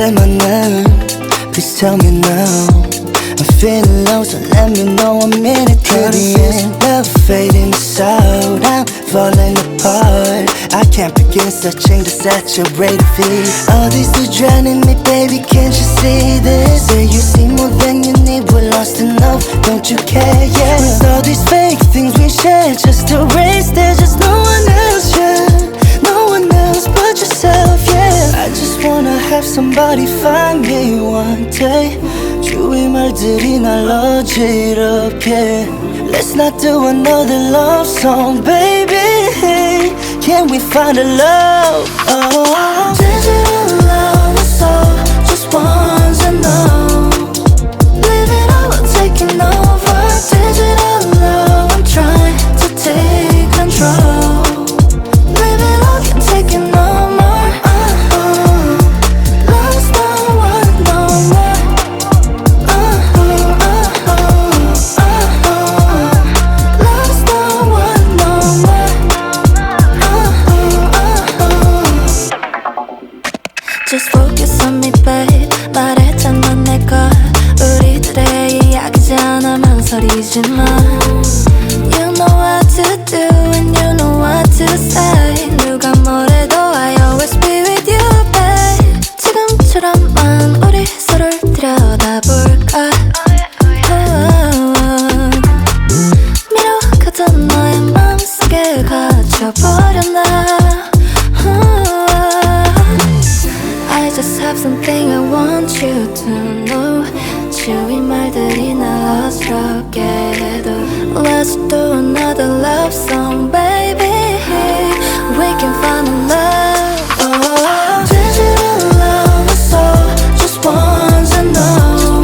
언제 만나? Please tell me now. I'm feeling low, so let me know I'm in it to the end. Love fading out, I'm falling apart. I can't begin searching to saturate the feet. All these are drowning me, baby, can't you see this? Say you see more than you need, we're lost in love, don't you care, yeah? With all these fake things we share, just erase, there's just no one else, yeah. No one else but yourself, yeah. I just wanna have somebody find me one day. 주위 말들이 날 어지럽게. Let's not do another love song, baby. Can we find a love? Oh, digital love is all just want to know. Living all or taking over. Digital love, I'm trying to take control. Living all, you're taking no more. Love's not what no more. Love's not what no more. Just focus on me, babe. 말했잖아 내가 우리들의 이야기잖아 망설이지 마. You know what to do and you know what to say. 누가 뭐래도 I always be with you, babe. 지금처럼만 우리 서로를 들여다볼까. 미뤄가던 너의 맘속에 갇혀버렸나. I just have something I want you to know. 주위 말들이 날 어지럽게 해도 Let's do another love song, baby. We can find a love. Oh, digital love is all just want to know.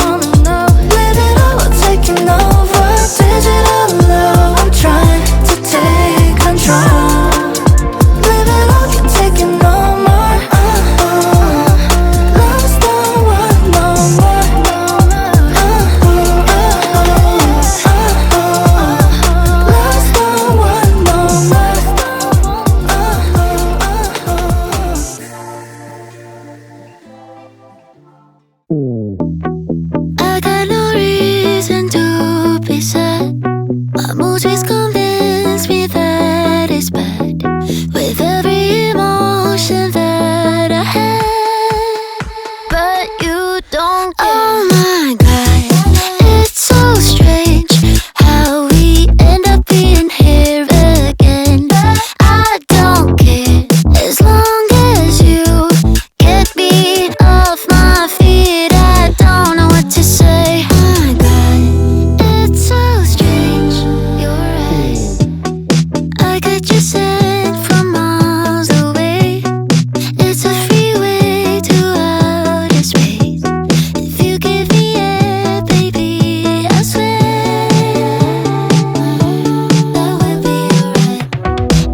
Living all or taking over. Digital love, I'm trying to take control. Living all, you're taking no more. Love's not what no more. Love's not what no more. I got no reason to be sad. My mood just convinced me that it's bad. With every emotion that I had, but you don't care. Oh my God, it's so strange how we end up being here again. I don't care as long as you get me off my feet. I don't know what to say. Oh my God, it's so strange. You're right. I got you sent from miles away. It's a freeway to outer space. If you give me it, baby, I swear that will be alright.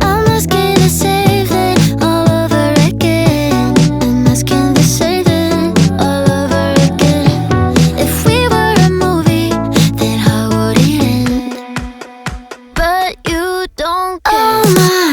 I'm asking to save it all over again. I'm asking to save it all over again. If we were a movie, then how would it end? But you don't care. Oh my